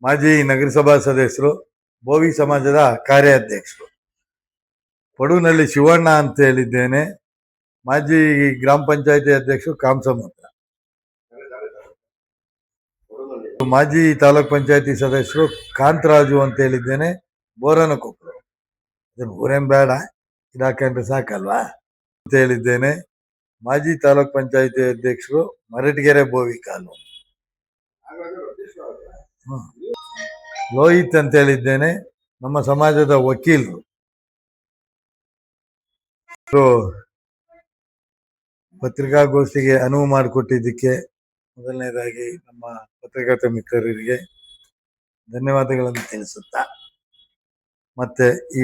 ಮಾಜಿ ನಗರಸಭಾ ಸದಸ್ಯರು, ಬೋವಿ ಸಮಾಜದ ಕಾರ್ಯಾಧ್ಯಕ್ಷರು. ಪಡುನಲ್ಲಿ ಶಿವಣ್ಣ ಅಂತ ಹೇಳಿದ್ದೇನೆ, ಮಾಜಿ ಗ್ರಾಮ ಪಂಚಾಯತಿ ಅಧ್ಯಕ್ಷರು ಕಾಮಸಮುದ್ರ. ಮಾಜಿ ತಾಲೂಕ್ ಪಂಚಾಯತಿ ಸದಸ್ಯರು ಕಾಂತರಾಜು ಅಂತ ಹೇಳಿದ್ದೇನೆ, ಬೋರನಕೊಪ್ಪಲು. ಊರೇನ್ ಬೇಡ, ಇದಾಕಂಡ್ರೆ ಸಾಕಲ್ವಾ ಅಂತ ಹೇಳಿದ್ದೇನೆ. ಮಾಜಿ ತಾಲೂಕ್ ಪಂಚಾಯತಿ ಅಧ್ಯಕ್ಷರು ಮರಟಗೆರೆ ಬೋವಿ ಕಾಲೋನಿ. ಲೋಹಿತ್ ಅಂತ ಹೇಳಿದ್ದೇನೆ, ನಮ್ಮ ಸಮಾಜದ ವಕೀಲರು. ಪತ್ರಿಕಾಗೋಷ್ಠಿಗೆ ಅನುವು ಮಾಡಿಕೊಟ್ಟಿದ್ದಕ್ಕೆ ಮೊದಲನೇದಾಗಿ ನಮ್ಮ ಪತ್ರಕರ್ತ ಮಿತ್ರರಿಗೆ ಧನ್ಯವಾದಗಳನ್ನು ತಿಳಿಸುತ್ತಾ, ಮತ್ತೆ ಈ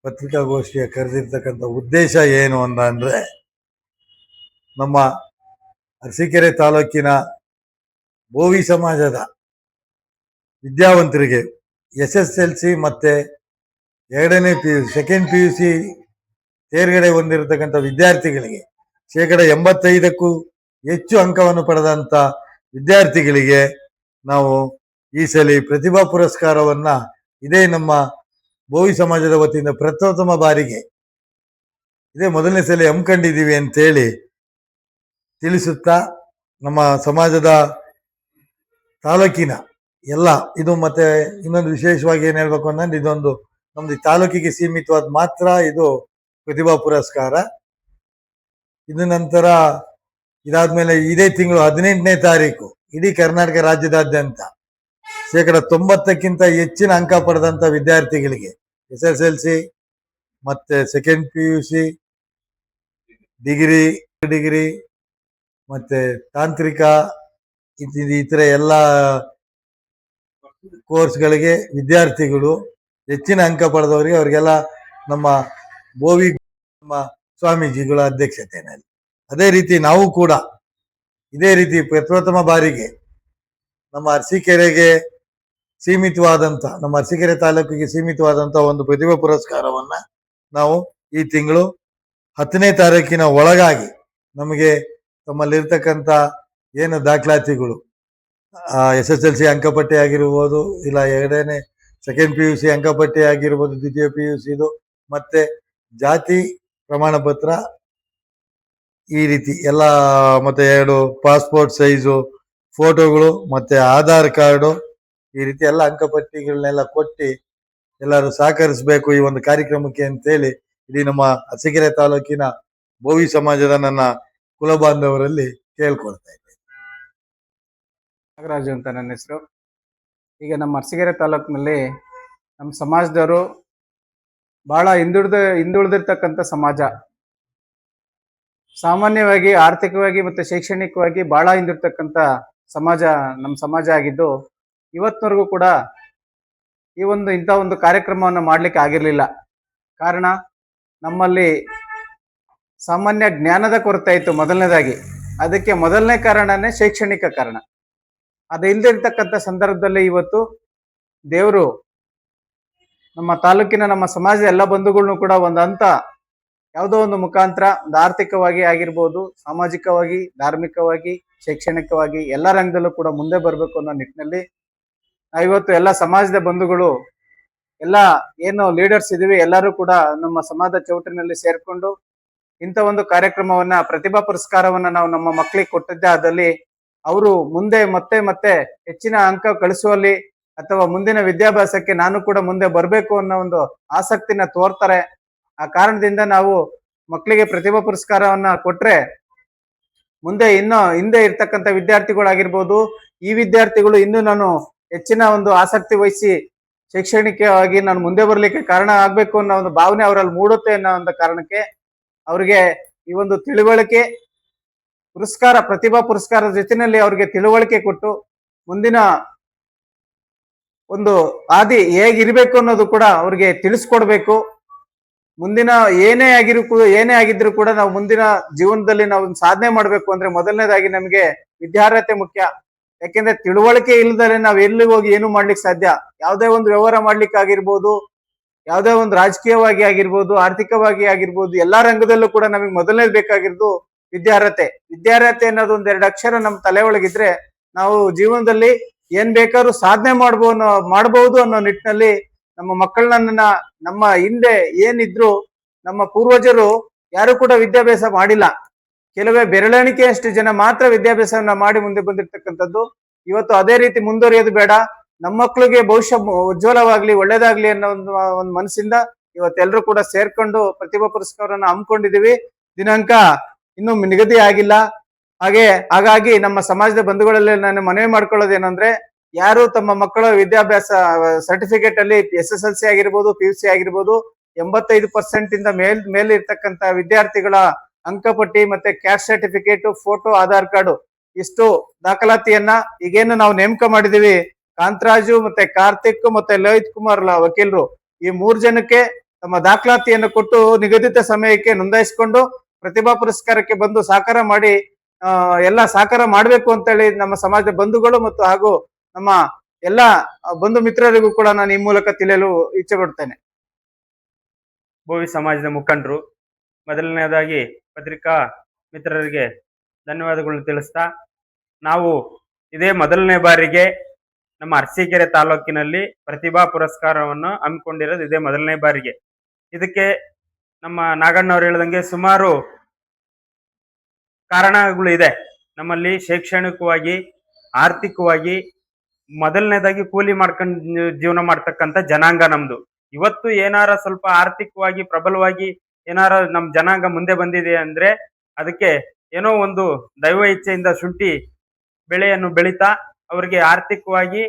ಪತ್ರಿಕಾಗೋಷ್ಠಿಯ ಕರೆದಿರ್ತಕ್ಕಂಥ ಉದ್ದೇಶ ಏನು ಅಂದ್ರೆ, ನಮ್ಮ ಅರಸೀಕೆರೆ ತಾಲೂಕಿನ ಬೋವಿ ಸಮಾಜದ ವಿದ್ಯಾವಂತರಿಗೆ SSLC ಮತ್ತೆ 2ನೇ PUC, ಸೆಕೆಂಡ್ PUC ತೇರ್ಗಡೆ ಹೊಂದಿರತಕ್ಕಂಥ ವಿದ್ಯಾರ್ಥಿಗಳಿಗೆ 85%ಕ್ಕೂ ಹೆಚ್ಚು ಅಂಕವನ್ನು ಪಡೆದಂತ ವಿದ್ಯಾರ್ಥಿಗಳಿಗೆ ನಾವು ಈ ಸಲ ಪ್ರತಿಭಾ ಪುರಸ್ಕಾರವನ್ನ ಇದೇ ನಮ್ಮ ಬೋವಿ ಸಮಾಜದ ವತಿಯಿಂದ ಪ್ರಥಮ ಬಾರಿಗೆ ಇದೇ ಮೊದಲನೇ ಸಲ ಹಮ್ಮಿಕೊಂಡಿದ್ದೀವಿ ಅಂತೇಳಿ ತಿಳಿಸುತ್ತಾ, ನಮ್ಮ ಸಮಾಜದ ತಾಲೂಕಿನ ಎಲ್ಲ ಇದು ಮತ್ತೆ ಇನ್ನೊಂದು ವಿಶೇಷವಾಗಿ ಏನ್ ಹೇಳ್ಬೇಕು ಅಂದ್ರೆ, ಇದೊಂದು ನಮ್ದು ತಾಲೂಕಿಗೆ ಸೀಮಿತವಾದ ಮಾತ್ರ ಇದು ಪ್ರತಿಭಾ ಪುರಸ್ಕಾರ. ಇದ ನಂತರ ಇದಾದ್ಮೇಲೆ ಇದೇ ತಿಂಗಳು 18ನೇ ತಾರೀಕು ಇಡೀ ಕರ್ನಾಟಕ ರಾಜ್ಯದಾದ್ಯಂತ 90%ಕ್ಕಿಂತ ಹೆಚ್ಚಿನ ಅಂಕ ಪಡೆದಂತ ವಿದ್ಯಾರ್ಥಿಗಳಿಗೆ SSLC ಮತ್ತೆ ಸೆಕೆಂಡ್ PUC, ಡಿಗ್ರಿ ಮತ್ತೆ ತಾಂತ್ರಿಕ ಇತರ ಎಲ್ಲ ಕೋರ್ಸ್ಗಳಿಗೆ ವಿದ್ಯಾರ್ಥಿಗಳು ಹೆಚ್ಚಿನ ಅಂಕ ಪಡೆದವರಿಗೆ ಅವರಿಗೆಲ್ಲ ನಮ್ಮ ಬೋವಿ ನಮ್ಮ ಸ್ವಾಮೀಜಿಗಳ ಅಧ್ಯಕ್ಷತೆಯಲ್ಲಿ, ಅದೇ ರೀತಿ ನಾವು ಕೂಡ ಇದೇ ರೀತಿ ಪ್ರಥಮ ಬಾರಿಗೆ ನಮ್ಮ ಅರಸೀಕೆರೆಗೆ ಸೀಮಿತವಾದಂತ, ನಮ್ಮ ಅರಸೀಕೆರೆ ತಾಲೂಕಿಗೆ ಸೀಮಿತವಾದಂತ ಒಂದು ಪ್ರತಿಭಾ ಪುರಸ್ಕಾರವನ್ನ ನಾವು ಈ ತಿಂಗಳು 10ನೇ ತಾರೀಕಿನ ಒಳಗಾಗಿ ನಮಗೆ ತಮ್ಮಲ್ಲಿರ್ತಕ್ಕಂಥ ಏನು ದಾಖಲಾತಿಗಳು, SSLC ಅಂಕಪಟ್ಟಿ ಆಗಿರ್ಬೋದು, ಇಲ್ಲ 2ನೇ ಸೆಕೆಂಡ್ PUC ಅಂಕಪಟ್ಟಿ ಆಗಿರ್ಬೋದು, ದ್ವಿತೀಯ PUCದು ಮತ್ತೆ ಜಾತಿ ಪ್ರಮಾಣ ಪತ್ರ, ಈ ರೀತಿ ಎಲ್ಲ, ಮತ್ತೆ 2 ಪಾಸ್ಪೋರ್ಟ್ ಸೈಜು ಫೋಟೋಗಳು ಮತ್ತೆ ಆಧಾರ್ ಕಾರ್ಡು, ಈ ರೀತಿ ಎಲ್ಲ ಅಂಕಪಟ್ಟಿಗಳನ್ನೆಲ್ಲ ಕೊಟ್ಟು ಎಲ್ಲರೂ ಸಹಕರಿಸಬೇಕು ಈ ಒಂದು ಕಾರ್ಯಕ್ರಮಕ್ಕೆ ಅಂತೇಳಿ ಇಡೀ ನಮ್ಮ ಅರಸೀಕೆರೆ ತಾಲೂಕಿನ ಬೋವಿ ಸಮಾಜದ ನನ್ನ ಕುಲಬಾಂಧವರಲ್ಲಿ ಕೇಳ್ಕೊಳ್ತಾ ಇದ್ದೇನೆ. ನಾಗರಾಜು ಅಂತ ನನ್ನ ಹೆಸರು. ಈಗ ನಮ್ಮ ಅರಸೀಕೆರೆ ತಾಲೂಕಿನಲ್ಲಿ ನಮ್ಮ ಸಮಾಜದವರು ಬಹಳ ಹಿಂದುಳಿದಿರ್ತಕ್ಕಂಥ ಸಮಾಜ. ಸಾಮಾನ್ಯವಾಗಿ ಆರ್ಥಿಕವಾಗಿ ಮತ್ತು ಶೈಕ್ಷಣಿಕವಾಗಿ ಬಹಳ ಹಿಂದಿರ್ತಕ್ಕಂಥ ಸಮಾಜ ನಮ್ಮ ಸಮಾಜ ಆಗಿದ್ದು, ಇವತ್ತಿನವರೆಗೂ ಕೂಡ ಇಂಥ ಒಂದು ಕಾರ್ಯಕ್ರಮವನ್ನು ಮಾಡಲಿಕ್ಕೆ ಆಗಿರಲಿಲ್ಲ. ಕಾರಣ, ನಮ್ಮಲ್ಲಿ ಸಾಮಾನ್ಯ ಜ್ಞಾನದ ಕೊರತೆ ಇತ್ತು ಮೊದಲನೇದಾಗಿ. ಅದಕ್ಕೆ ಮೊದಲನೇ ಕಾರಣನೇ ಶೈಕ್ಷಣಿಕ ಕಾರಣ. ಅದು ಇಲ್ಲದೆ ಇರ್ತಕ್ಕಂಥ ಸಂದರ್ಭದಲ್ಲಿ ಇವತ್ತು ದೇವರು ನಮ್ಮ ತಾಲೂಕಿನ ನಮ್ಮ ಸಮಾಜದ ಎಲ್ಲ ಬಂಧುಗಳನ್ನು ಕೂಡ ಒಂದು ಹಂತ ಯಾವುದೋ ಒಂದು ಮುಖಾಂತರ ಒಂದು ಆರ್ಥಿಕವಾಗಿ ಆಗಿರ್ಬೋದು, ಸಾಮಾಜಿಕವಾಗಿ, ಧಾರ್ಮಿಕವಾಗಿ, ಶೈಕ್ಷಣಿಕವಾಗಿ ಎಲ್ಲ ರಂಗದಲ್ಲೂ ಕೂಡ ಮುಂದೆ ಬರಬೇಕು ಅನ್ನೋ ನಿಟ್ಟಿನಲ್ಲಿ ಇವತ್ತು ಎಲ್ಲ ಸಮಾಜದ ಬಂಧುಗಳು, ಎಲ್ಲ ಏನು ಲೀಡರ್ಸ್ ಇದೀವಿ, ಎಲ್ಲರೂ ಕೂಡ ನಮ್ಮ ಸಮಾಜದ ಚೌಟಿನಲ್ಲಿ ಸೇರ್ಕೊಂಡು ಇಂಥ ಒಂದು ಕಾರ್ಯಕ್ರಮವನ್ನ, ಪ್ರತಿಭಾ ಪುರಸ್ಕಾರವನ್ನ ನಾವು ನಮ್ಮ ಮಕ್ಕಳಿಗೆ ಕೊಟ್ಟಿದ್ದೆ. ಅದಲ್ಲಿ ಅವರು ಮುಂದೆ ಮತ್ತೆ ಹೆಚ್ಚಿನ ಅಂಕ ಗಳಿಸುವಲ್ಲಿ ಅಥವಾ ಮುಂದಿನ ವಿದ್ಯಾಭ್ಯಾಸಕ್ಕೆ ನಾನು ಕೂಡ ಮುಂದೆ ಬರಬೇಕು ಅನ್ನೋ ಒಂದು ಆಸಕ್ತಿನ ತೋರ್ತಾರೆ. ಆ ಕಾರಣದಿಂದ ನಾವು ಮಕ್ಕಳಿಗೆ ಪ್ರತಿಭಾ ಪುರಸ್ಕಾರವನ್ನ ಕೊಟ್ರೆ ಮುಂದೆ ಹಿಂದೆ ಇರ್ತಕ್ಕಂಥ ವಿದ್ಯಾರ್ಥಿಗಳಾಗಿರ್ಬೋದು, ಈ ವಿದ್ಯಾರ್ಥಿಗಳು ಇನ್ನೂ ನಾನು ಹೆಚ್ಚಿನ ಒಂದು ಆಸಕ್ತಿ ವಹಿಸಿ ಶೈಕ್ಷಣಿಕವಾಗಿ ನಾನು ಮುಂದೆ ಬರಲಿಕ್ಕೆ ಕಾರಣ ಆಗ್ಬೇಕು ಅನ್ನೋ ಒಂದು ಭಾವನೆ ಅವರಲ್ಲಿ ಮೂಡುತ್ತೆ ಅನ್ನೋ ಒಂದು ಕಾರಣಕ್ಕೆ ಅವ್ರಿಗೆ ಈ ಒಂದು ತಿಳುವಳಿಕೆ ಪುರಸ್ಕಾರ, ಪ್ರತಿಭಾ ಪುರಸ್ಕಾರದ ಜೊತೆಯಲ್ಲಿ ಅವ್ರಿಗೆ ತಿಳುವಳಿಕೆ ಕೊಟ್ಟು ಮುಂದಿನ ಒಂದು ಹಾದಿ ಹೇಗಿರ್ಬೇಕು ಅನ್ನೋದು ಕೂಡ ಅವ್ರಿಗೆ ತಿಳಿಸ್ಕೊಡ್ಬೇಕು. ಮುಂದಿನ ಏನೇ ಆಗಿದ್ರು ಕೂಡ ನಾವು ಮುಂದಿನ ಜೀವನದಲ್ಲಿ ನಾವು ಸಾಧನೆ ಮಾಡ್ಬೇಕು ಅಂದ್ರೆ ಮೊದಲನೇದಾಗಿ ನಮಗೆ ವಿದ್ಯಾರ್ಹತೆ ಮುಖ್ಯ. ಯಾಕೆಂದ್ರೆ ತಿಳುವಳಿಕೆ ಇಲ್ಲದರೆ ನಾವು ಎಲ್ಲಿ ಹೋಗಿ ಏನು ಮಾಡ್ಲಿಕ್ಕೆ ಸಾಧ್ಯ? ಯಾವುದೇ ಒಂದು ವ್ಯವಹಾರ ಮಾಡ್ಲಿಕ್ಕೆ ಆಗಿರ್ಬೋದು, ಯಾವುದೇ ಒಂದು ರಾಜಕೀಯವಾಗಿ ಆಗಿರ್ಬೋದು, ಆರ್ಥಿಕವಾಗಿ ಆಗಿರ್ಬೋದು, ಎಲ್ಲಾ ರಂಗದಲ್ಲೂ ಕೂಡ ನಮಗೆ ಮೊದಲನೇದು ಬೇಕಾಗಿರೋದು ವಿದ್ಯಾರ್ಹತೆ. ವಿದ್ಯಾರ್ಹತೆ ಅನ್ನೋದು 2 ಅಕ್ಷರ ನಮ್ಮ ತಲೆ ಒಳಗಿದ್ರೆ ನಾವು ಜೀವನದಲ್ಲಿ ಏನ್ ಬೇಕಾದ್ರೂ ಸಾಧನೆ ಮಾಡಬಹುದು ಅನ್ನೋ ನಿಟ್ಟಿನಲ್ಲಿ ನಮ್ಮ ಮಕ್ಕಳನ್ನ ನಮ್ಮ ಹಿಂದೆ ಏನಿದ್ರು ನಮ್ಮ ಪೂರ್ವಜರು ಯಾರು ಕೂಡ ವಿದ್ಯಾಭ್ಯಾಸ ಮಾಡಿಲ್ಲ. ಕೆಲವೇ ಬೆರಳೆಣಿಕೆಯಷ್ಟು ಜನ ಮಾತ್ರ ವಿದ್ಯಾಭ್ಯಾಸವನ್ನ ಮಾಡಿ ಮುಂದೆ ಬಂದಿರ್ತಕ್ಕಂಥದ್ದು. ಇವತ್ತು ಅದೇ ರೀತಿ ಮುಂದುವರಿಯೋದು ಬೇಡ, ನಮ್ಮ ಮಕ್ಕಳಿಗೆ ಭವಿಷ್ಯ ಉಜ್ವಲವಾಗ್ಲಿ, ಒಳ್ಳೇದಾಗ್ಲಿ ಅನ್ನೋ ಒಂದು ಮನಸ್ಸಿಂದ ಇವತ್ತೆಲ್ಲರೂ ಕೂಡ ಸೇರ್ಕೊಂಡು ಪ್ರತಿಭಾ ಪುರಸ್ಕಾರವನ್ನ ಹಮ್ಮಿಕೊಂಡಿದೀವಿ. ದಿನಾಂಕ ಇನ್ನೂ ನಿಗದಿ ಆಗಿಲ್ಲ. ಹಾಗಾಗಿ ನಮ್ಮ ಸಮಾಜದ ಬಂಧುಗಳಲ್ಲಿ ನಾನು ಮನವಿ ಮಾಡ್ಕೊಳ್ಳೋದೇನಂದ್ರೆ, ಯಾರು ತಮ್ಮ ಮಕ್ಕಳ ವಿದ್ಯಾಭ್ಯಾಸ ಸರ್ಟಿಫಿಕೇಟ್ ಅಲ್ಲಿ SSLC ಆಗಿರ್ಬೋದು, PUC ಆಗಿರ್ಬೋದು 85% ಇಂದ ಮೇಲೆ ಇರ್ತಕ್ಕಂಥ ವಿದ್ಯಾರ್ಥಿಗಳ ಅಂಕಪಟ್ಟಿ ಮತ್ತೆ caste certificate, photo, Aadhaar card ಇಷ್ಟು ದಾಖಲಾತಿಯನ್ನ ಈಗೇನು ನಾವು ನೇಮಕ ಮಾಡಿದೀವಿ, ಕಾಂತರಾಜು ಮತ್ತೆ ಕಾರ್ತಿಕ್ ಮತ್ತೆ ಲೋಹಿತ್ ಕುಮಾರ್ ವಕೀಲರು, ಈ 3 ಜನಕ್ಕೆ ತಮ್ಮ ದಾಖಲಾತಿಯನ್ನು ಕೊಟ್ಟು ನಿಗದಿತ ಸಮಯಕ್ಕೆ ನೋಂದಾಯಿಸಿಕೊಂಡು ಪ್ರತಿಭಾ ಪುರಸ್ಕಾರಕ್ಕೆ ಬಂದು ಸಹಕಾರ ಮಾಡಿ ಎಲ್ಲ ಸಹಕಾರ ಮಾಡ್ಬೇಕು ಅಂತ ಹೇಳಿ ನಮ್ಮ ಸಮಾಜದ ಬಂಧುಗಳು ಮತ್ತು ಹಾಗೂ ನಮ್ಮ ಎಲ್ಲ ಬಂಧು ಮಿತ್ರರಿಗೂ ಕೂಡ ನಾನು ಈ ಮೂಲಕ ತಿಳಿಯಲು ಇಚ್ಛೆ ಪಡ್ತೇನೆ. ಭೋವಿ ಸಮಾಜದ ಮುಖಂಡರು, ಮೊದಲನೇದಾಗಿ ಪತ್ರಿಕಾ ಮಿತ್ರರಿಗೆ ಧನ್ಯವಾದಗಳನ್ನು ತಿಳಿಸ್ತಾ, ನಾವು ಇದೇ ಮೊದಲನೇ ಬಾರಿಗೆ ನಮ್ಮ ಅರಸೀಕೆರೆ ತಾಲೂಕಿನಲ್ಲಿ ಪ್ರತಿಭಾ ಪುರಸ್ಕಾರವನ್ನು ಹಮ್ಮಿಕೊಂಡಿರೋದು ಇದೇ ಮೊದಲನೇ ಬಾರಿಗೆ. ಇದಕ್ಕೆ ನಮ್ಮ ನಾಗಣ್ಣವ್ರು ಹೇಳಿದಂಗೆ ಸುಮಾರು ಕಾರಣಗಳು ಇದೆ. ನಮ್ಮಲ್ಲಿ ಶೈಕ್ಷಣಿಕವಾಗಿ, ಆರ್ಥಿಕವಾಗಿ, ಮೊದಲನೇದಾಗಿ ಕೂಲಿ ಮಾಡ್ಕೊಂಡು ಜೀವನ ಮಾಡ್ತಕ್ಕಂಥ ಜನಾಂಗ ನಮ್ದು. ಇವತ್ತು ಏನಾರ ಸ್ವಲ್ಪ ಆರ್ಥಿಕವಾಗಿ ಪ್ರಬಲವಾಗಿ ಏನಾರ ನಮ್ ಜನಾಂಗ ಮುಂದೆ ಬಂದಿದೆ ಅಂದ್ರೆ ಅದಕ್ಕೆ ಏನೋ ಒಂದು ದೈವ ಇಚ್ಛೆಯಿಂದ ಶುಂಠಿ ಬೆಳೆಯನ್ನು ಬೆಳೀತಾ ಅವರಿಗೆ ಆರ್ಥಿಕವಾಗಿ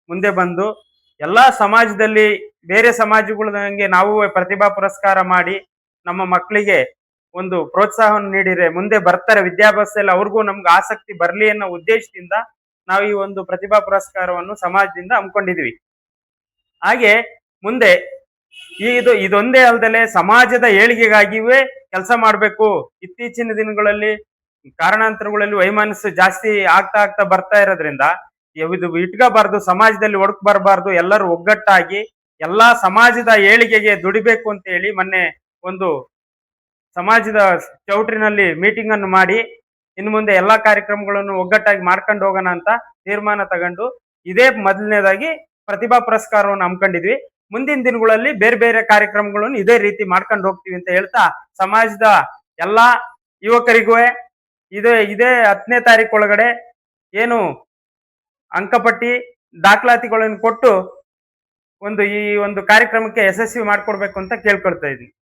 ಮುಂದೆ ಬಂದು ಎಲ್ಲಾ ಸಮಾಜದಲ್ಲಿ ಬೇರೆ ಸಮಾಜಗಳಂಗೆ ನಾವು ಪ್ರತಿಭಾ ಪುರಸ್ಕಾರ ಮಾಡಿ ನಮ್ಮ ಮಕ್ಕಳಿಗೆ ಒಂದು ಪ್ರೋತ್ಸಾಹವನ್ನು ನೀಡಿದ್ರೆ ಮುಂದೆ ಬರ್ತಾರೆ ವಿದ್ಯಾಭ್ಯಾಸದಲ್ಲಿ, ಅವ್ರಿಗೂ ನಮ್ಗೆ ಆಸಕ್ತಿ ಬರ್ಲಿ ಅನ್ನೋ ಉದ್ದೇಶದಿಂದ ನಾವು ಈ ಒಂದು ಪ್ರತಿಭಾ ಪುರಸ್ಕಾರವನ್ನು ಸಮಾಜದಿಂದ ಹಮ್ಮಿಕೊಂಡಿದೀವಿ. ಹಾಗೆ ಮುಂದೆ ಇದೊಂದೇ ಅಲ್ಲದೆ ಸಮಾಜದ ಏಳಿಗೆಗಾಗಿಯೇ ಕೆಲಸ ಮಾಡಬೇಕು. ಇತ್ತೀಚಿನ ದಿನಗಳಲ್ಲಿ ಕಾರಣಾಂತರಗಳಲ್ಲಿ ವೈಮನಸ್ಸು ಜಾಸ್ತಿ ಆಗ್ತಾ ಬರ್ತಾ ಇರೋದ್ರಿಂದ ಇದು ಇಟ್ಕೋಬಾರ್ದು, ಸಮಾಜದಲ್ಲಿ ಒಡಕ್ ಬರಬಾರ್ದು, ಎಲ್ಲರೂ ಒಗ್ಗಟ್ಟಾಗಿ ಎಲ್ಲಾ ಸಮಾಜದ ಏಳಿಗೆಗೆ ದುಡಿಬೇಕು ಅಂತ ಹೇಳಿ ಮೊನ್ನೆ ಒಂದು ಸಮಾಜದ ಚೌಟ್ರಿನಲ್ಲಿ ಮೀಟಿಂಗ್ ಅನ್ನು ಮಾಡಿ ಇನ್ನು ಮುಂದೆ ಎಲ್ಲಾ ಕಾರ್ಯಕ್ರಮಗಳನ್ನು ಒಗ್ಗಟ್ಟಾಗಿ ಮಾಡ್ಕೊಂಡು ಹೋಗೋಣ ಅಂತ ತೀರ್ಮಾನ ತಗೊಂಡು ಇದೇ ಮೊದಲನೇದಾಗಿ ಪ್ರತಿಭಾ ಪುರಸ್ಕಾರವನ್ನು ಹಮ್ಮಿಕೊಂಡಿದ್ವಿ. ಮುಂದಿನ ದಿನಗಳಲ್ಲಿ ಬೇರೆ ಬೇರೆ ಕಾರ್ಯಕ್ರಮಗಳನ್ನು ಇದೇ ರೀತಿ ಮಾಡ್ಕೊಂಡು ಹೋಗ್ತೀವಿ ಅಂತ ಹೇಳ್ತಾ, ಸಮಾಜದ ಎಲ್ಲಾ ಯುವಕರಿಗೂ ಇದೇ 10ನೇ ತಾರೀಕು ಒಳಗಡೆ ಏನು ಅಂಕಪಟ್ಟಿ ದಾಖಲಾತಿಗಳನ್ನು ಕೊಟ್ಟು ಈ ಒಂದು ಕಾರ್ಯಕ್ರಮಕ್ಕೆ ಯಶಸ್ವಿ ಮಾಡ್ಕೊಡ್ಬೇಕು ಅಂತ ಕೇಳ್ಕೊಳ್ತಾ ಇದ್ದೀನಿ.